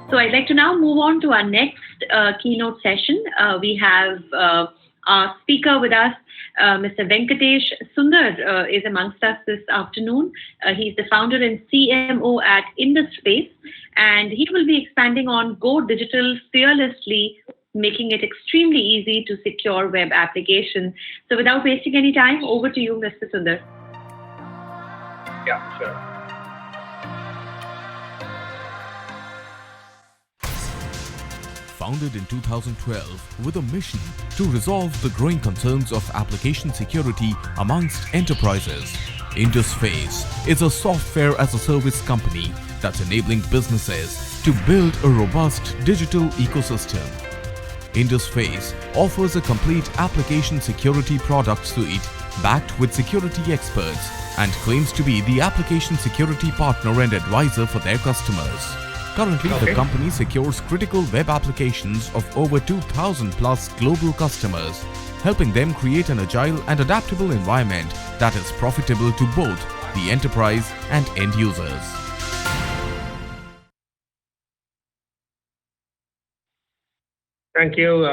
So I'd like to now move on to our next keynote session. We have our speaker with us, Mr. Venkatesh Sundar is amongst us this afternoon. He's the founder and CMO at Indusface, and he will be expanding on Go Digital fearlessly, making it extremely easy to secure web applications. So without wasting any time, over to you, Mr. Sundar. Yeah, sure. Founded in 2012 with a mission to resolve the growing concerns of application security amongst enterprises, Indusface is a software as a service company that's enabling businesses to build a robust digital ecosystem. Indusface offers a complete application security product suite backed with security experts and claims to be the application security partner and advisor for their customers. Currently, the company secures critical web applications of over 2,000 plus global customers, helping them create an agile and adaptable environment that is profitable to both the enterprise and end users. Thank you.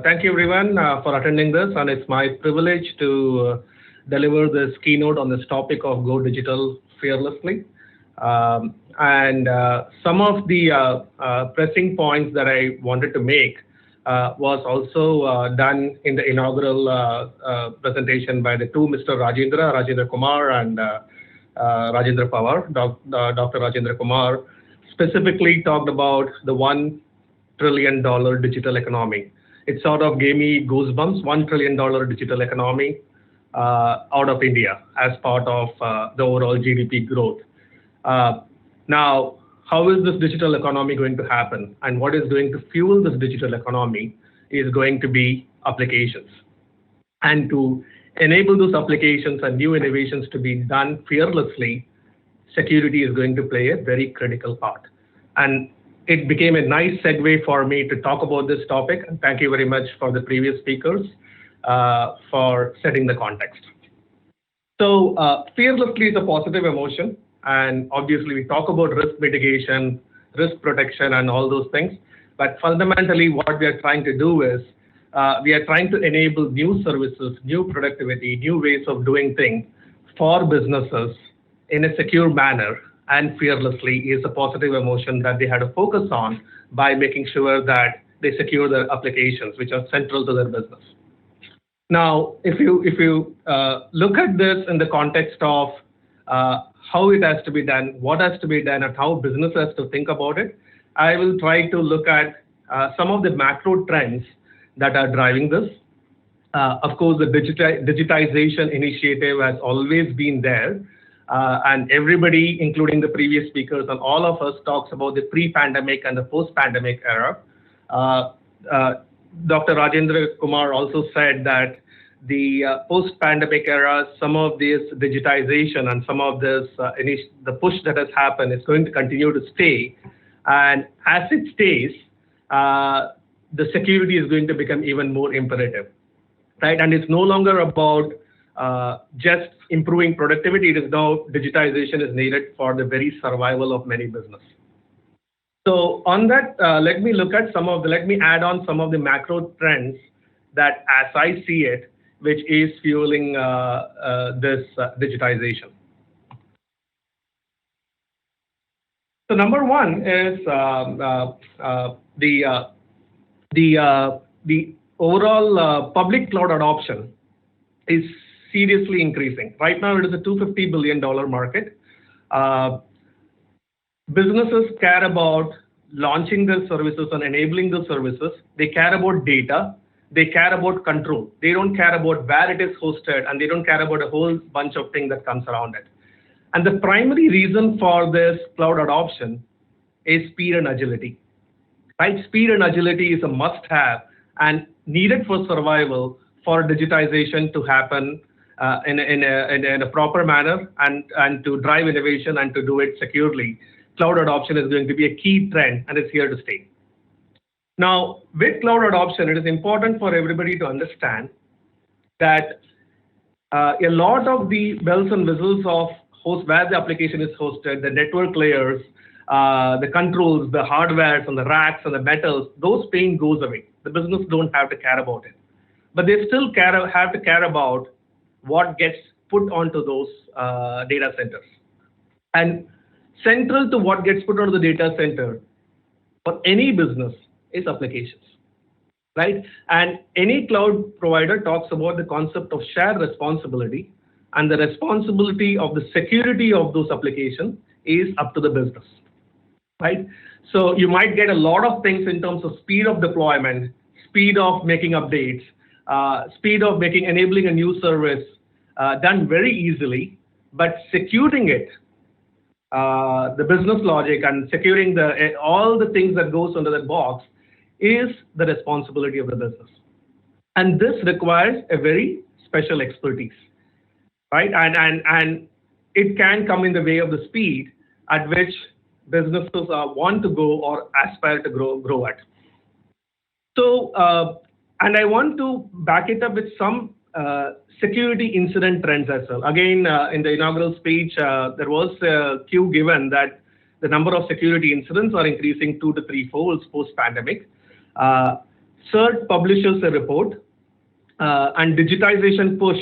Thank you everyone for attending this, and it's my privilege to deliver this keynote on this topic of Go Digital fearlessly. And some of the pressing points that I wanted to make was also done in the inaugural presentation by the two Mr. Rajendra Kumar and Rajendra Pawar. Dr. Rajendra Kumar specifically talked about the $1 trillion digital economy. It sort of gave me goosebumps. $1 trillion digital economy out of India as part of the overall GDP growth. Now, how is this digital economy going to happen? And what is going to fuel this digital economy is going to be applications. And to enable those applications and new innovations to be done fearlessly, security is going to play a very critical part. And it became a nice segue for me to talk about this topic. And thank you very much for the previous speakers for setting the context. So fearlessly is a positive emotion. And obviously, we talk about risk mitigation, risk protection, and all those things. But fundamentally, what we are trying to do is we are trying to enable new services, new productivity, new ways of doing things for businesses in a secure manner, and fearlessly is a positive emotion that they had to focus on by making sure that they secure their applications, which are central to their business. Now, if you look at this in the context of how it has to be done, what has to be done, and how business has to think about it, I will try to look at some of the macro trends that are driving this. Of course, the digitization initiative has always been there, and everybody, including the previous speakers and all of us, talks about the pre-pandemic and the post-pandemic era. Dr. Rajendra Kumar also said that the post-pandemic era, some of this digitization and some of this, the push that has happened is going to continue to stay. And as it stays, the security is going to become even more imperative, right? And it's no longer about just improving productivity. It is now digitization is needed for the very survival of many businesses. So on that, let me add on some of the macro trends that, as I see it, which is fueling this digitization. So number one is the overall public cloud adoption is seriously increasing. Right now, it is a $250 billion market. Businesses care about launching their services and enabling the services. They care about data. They care about control. They don't care about where it is hosted, and they don't care about a whole bunch of things that comes around it. And the primary reason for this cloud adoption is speed and agility. Right? Speed and agility is a must-have and needed for survival for digitization to happen in a proper manner and to drive innovation and to do it securely. Cloud adoption is going to be a key trend, and it's here to stay. Now, with cloud adoption, it is important for everybody to understand that a lot of the bells and whistles of where the application is hosted, the network layers, the controls, the hardwares and the racks and the metals, those pain goes away. The business don't have to care about it. But they still have to care about what gets put onto those data centers. And central to what gets put onto the data center for any business is applications, right? And any cloud provider talks about the concept of shared responsibility, and the responsibility of the security of those applications is up to the business, right? So you might get a lot of things in terms of speed of deployment, speed of making updates, speed of enabling a new service done very easily, but securing it, the business logic and securing all the things that goes under that box is the responsibility of the business. And this requires a very special expertise, right? And it can come in the way of the speed at which businesses want to go or aspire to grow at. So, and I want to back it up with some security incident trends as well. Again, in the inaugural speech, there was a cue given that the number of security incidents are increasing 2 to 3 folds post-pandemic. CERT publishes a report, and digitization push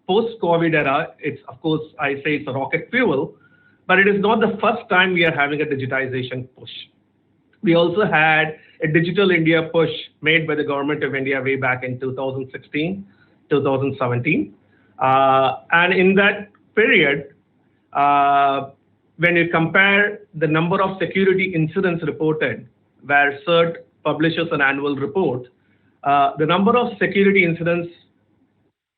post-COVID era. It's, of course, I say it's a rocket fuel, but it is not the first time we are having a digitization push. We also had a Digital India push made by the government of India way back in 2016, 2017. And in that period, when you compare the number of security incidents reported, where CERT publishes an annual report, the number of security incidents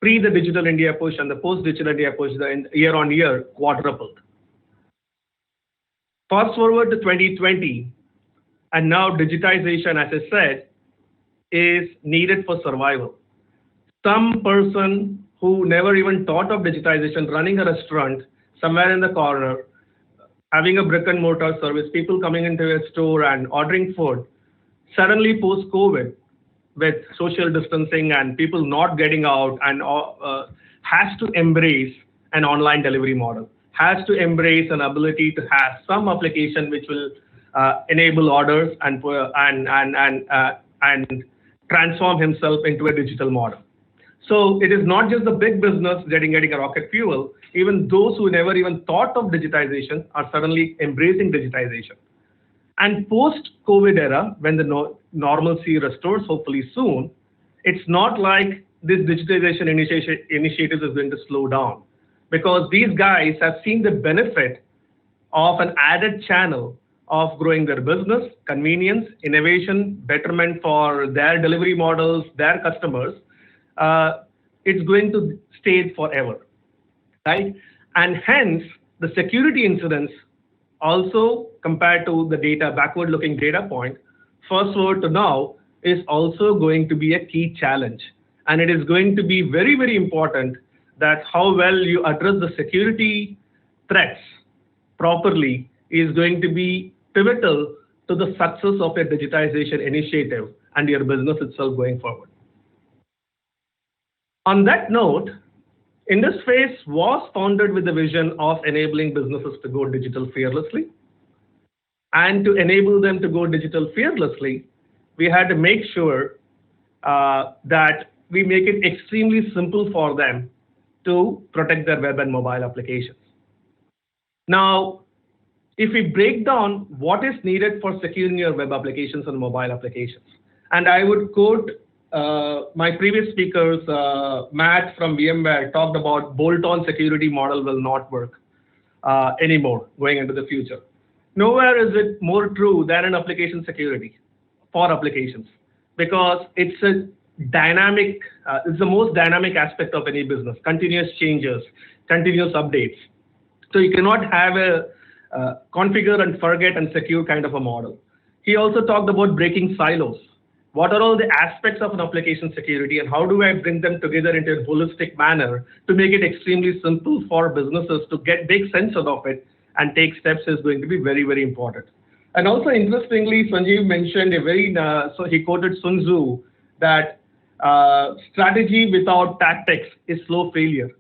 pre the Digital India push and the post-Digital India push, year on year, quadrupled. Fast forward to 2020, and now digitization, as I said, is needed for survival. Some person who never even thought of digitization, running a restaurant somewhere in the corner, having a brick and mortar service, people coming into a store and ordering food, suddenly post-COVID, with social distancing and people not getting out, and has to embrace an online delivery model, has to embrace an ability to have some application which will enable orders and transform himself into a digital model. So it is not just the big business getting a rocket fuel. Even those who never even thought of digitization are suddenly embracing digitization. And post-COVID era, when the normalcy restores, hopefully soon, it's not like this digitization initiative is going to slow down, because these guys have seen the benefit of an added channel of growing their business, convenience, innovation, betterment for their delivery models, their customers. It's going to stay forever, right? And hence, the security incidents also, compared to the data, backward-looking data point, fast forward to now, is also going to be a key challenge. And it is going to be very, very important that how well you address the security threats properly is going to be pivotal to the success of a digitization initiative and your business itself going forward. On that note, Indusface was founded with the vision of enabling businesses to go digital fearlessly. And to enable them to go digital fearlessly, we had to make sure that we make it extremely simple for them to protect their web and mobile applications. Now, if we break down what is needed for securing your web applications and mobile applications, and I would quote my previous speakers, Matt from VMware talked about bolt-on security model will not work anymore going into the future. Nowhere is it more true than in application security for applications, because it's a dynamic, it's the most dynamic aspect of any business, continuous changes, continuous updates. So you cannot have a configure and forget and secure kind of a model. He also talked about breaking silos. What are all the aspects of an application security, and how do I bring them together into a holistic manner to make it extremely simple for businesses to make sense of it and take steps is going to be very, very important. And also, interestingly, Sanjeev mentioned so he quoted Sun Tzu that strategy without tactics is slow failure.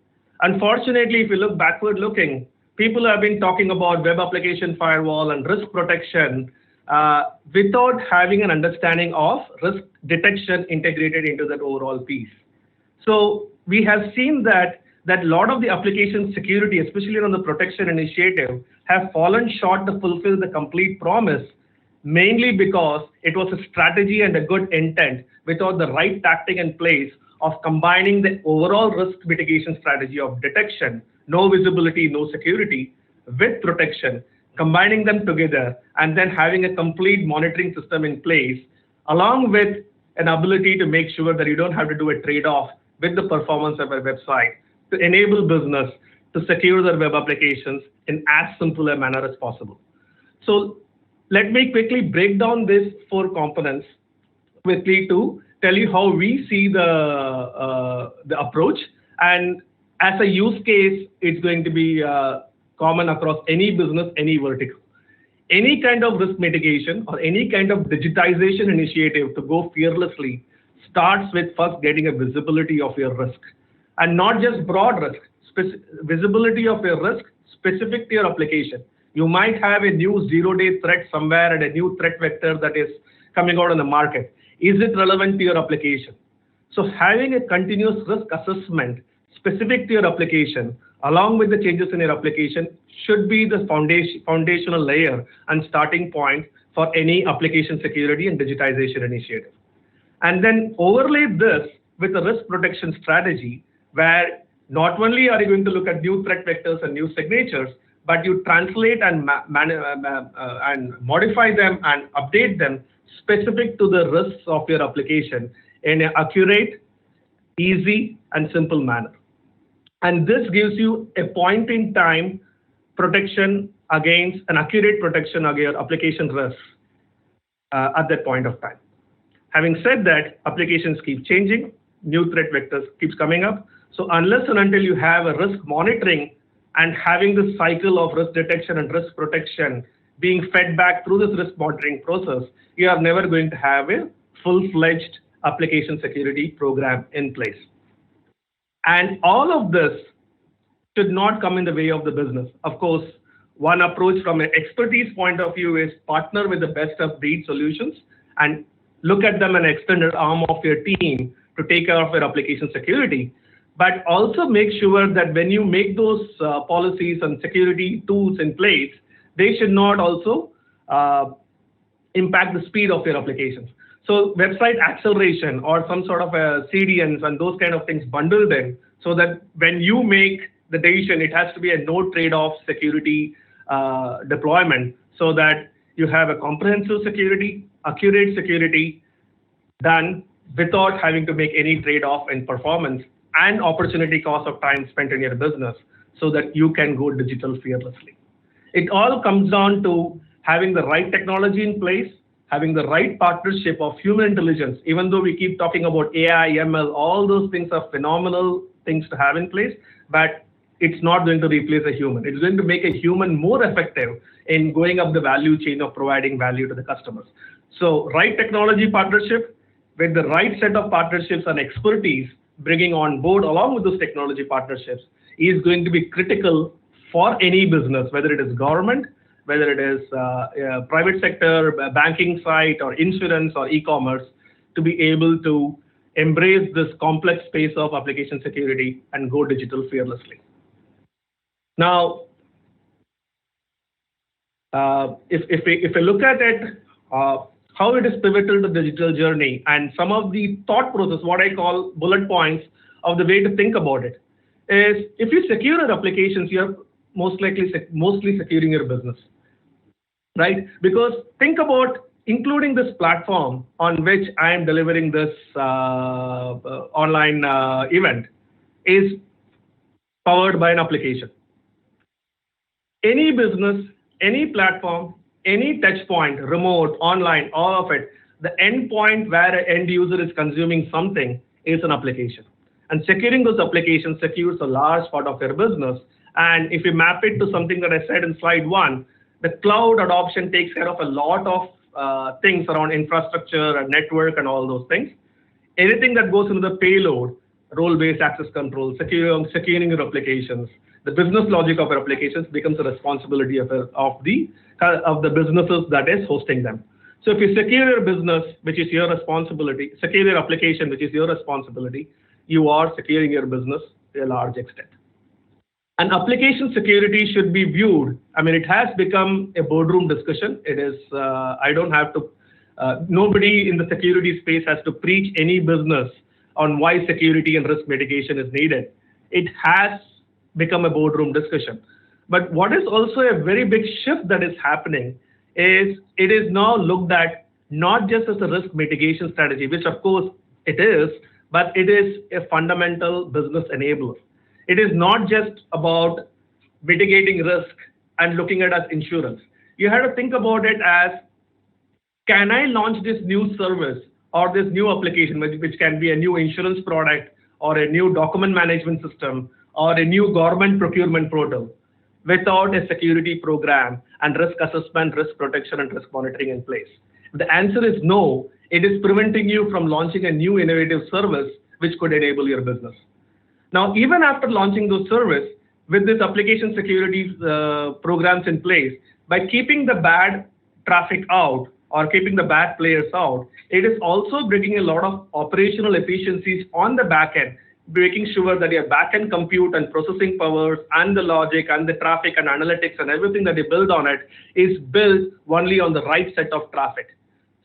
Unfortunately, if you look backward looking, people have been talking about web application firewall and risk protection without having an understanding of risk detection integrated into that overall piece. So we have seen that a lot of the application security, especially on the protection initiative, have fallen short to fulfill the complete promise, mainly because it was a strategy and a good intent without the right tactic in place of combining the overall risk mitigation strategy of detection, no visibility, no security, with protection, combining them together, and then having a complete monitoring system in place, along with an ability to make sure that you don't have to do a trade-off with the performance of a website to enable business to secure their web applications in as simple a manner as possible. So let me quickly break down these 4 components quickly to tell you how we see the approach. And as a use case, it's going to be common across any business, any vertical. Any kind of risk mitigation or any kind of digitization initiative to go fearlessly starts with first getting a visibility of your risk, and not just broad risk, visibility of your risk specific to your application. You might have a new zero-day threat somewhere and a new threat vector that is coming out on the market. Is it relevant to your application? So having a continuous risk assessment specific to your application, along with the changes in your application, should be the foundational layer and starting point for any application security and digitization initiative. And then overlay this with a risk protection strategy, where not only are you going to look at new threat vectors and new signatures, but you translate and modify them and update them specific to the risks of your application in an accurate, easy, and simple manner. And this gives you a point in time protection against an accurate protection against your application risks at that point of time. Having said that, applications keep changing, new threat vectors keeps coming up. So unless and until you have a risk monitoring and having this cycle of risk detection and risk protection being fed back through this risk monitoring process, you are never going to have a full-fledged application security program in place. And all of this should not come in the way of the business. Of course, one approach from an expertise point of view is partner with the best of breed solutions and look at them an extended arm of your team to take care of your application security. But also make sure that when you make those policies and security tools in place, they should not also impact the speed of your applications. So website acceleration or some sort of CDNs and those kind of things bundled in, so that when you make the decision, it has to be a no trade-off security deployment, so that you have a comprehensive security, accurate security done without having to make any trade-off in performance and opportunity cost of time spent in your business, so that you can go digital fearlessly. It all comes down to having the right technology in place, having the right partnership of human intelligence. Even though we keep talking about AI, ML, all those things are phenomenal things to have in place, but it's not going to replace a human. It's going to make a human more effective in going up the value chain of providing value to the customers. So right technology partnership with the right set of partnerships and expertise bringing on board along with those technology partnerships is going to be critical for any business, whether it is government, whether it is private sector, banking site, or insurance or e-commerce, to be able to embrace this complex space of application security and go digital fearlessly. Now, if we look at it, how it is pivotal to the digital journey and some of the thought process, what I call bullet points of the way to think about it, is if you secure your applications, you're mostly securing your business, right? Because think about including this platform on which I am delivering this online event is powered by an application. Any business, any platform, any touch point, remote, online, all of it, the end point where an end user is consuming something is an application. And securing those applications secures a large part of your business. And if you map it to something that I said in slide 1, the cloud adoption takes care of a lot of things around infrastructure and network and all those things. Anything that goes into the payload role-based access control, securing your applications. The business logic of your applications becomes a responsibility of the businesses that is hosting them. So if you secure your business, which is your responsibility, secure your application, which is your responsibility, you are securing your business to a large extent. And application security should be viewed. I mean, it has become a boardroom discussion. It is, I don't have to, nobody in the security space has to preach any business on why security and risk mitigation is needed. It has become a boardroom discussion. But what is also a very big shift that is happening is it is now looked at not just as a risk mitigation strategy, which of course it is, but it is a fundamental business enabler. It is not just about mitigating risk and looking at it as insurance. You have to think about it as, can I launch this new service or this new application, which can be a new insurance product or a new document management system or a new government procurement portal, without a security program and risk assessment, risk protection, and risk monitoring in place? If the answer is no, it is preventing you from launching a new innovative service which could enable your business. Now, even after launching those service, with this application security programs in place, by keeping the bad traffic out or keeping the bad players out, it is also bringing a lot of operational efficiencies on the back end, making sure that your back-end compute and processing powers and the logic and the traffic and analytics and everything that you build on it is built only on the right set of traffic.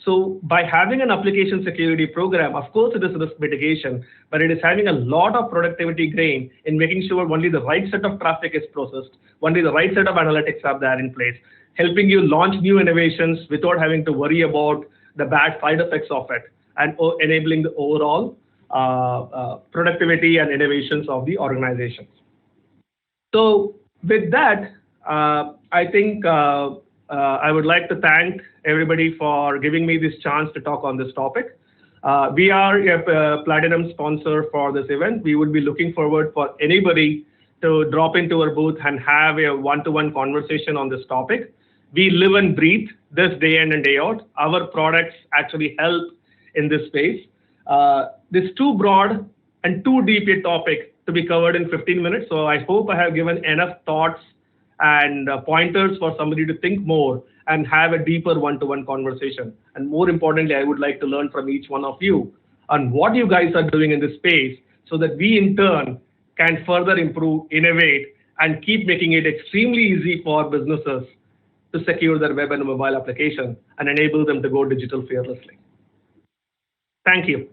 So by having an application security program, of course it is risk mitigation, but it is having a lot of productivity gain in making sure only the right set of traffic is processed, only the right set of analytics are there in place, helping you launch new innovations without having to worry about the bad side effects of it, and enabling the overall productivity and innovations of the organizations. So with that, I think I would like to thank everybody for giving me this chance to talk on this topic. We are a platinum sponsor for this event. We would be looking forward for anybody to drop into our booth and have a one-to-one conversation on this topic. We live and breathe this day in and day out. Our products actually help in this space. This is too broad and too deep a topic to be covered in 15 minutes. So I hope I have given enough thoughts and pointers for somebody to think more and have a deeper one-to-one conversation. And more importantly, I would like to learn from each one of you on what you guys are doing in this space so that we in turn can further improve, innovate, and keep making it extremely easy for businesses to secure their web and mobile application and enable them to go digital fearlessly. Thank you.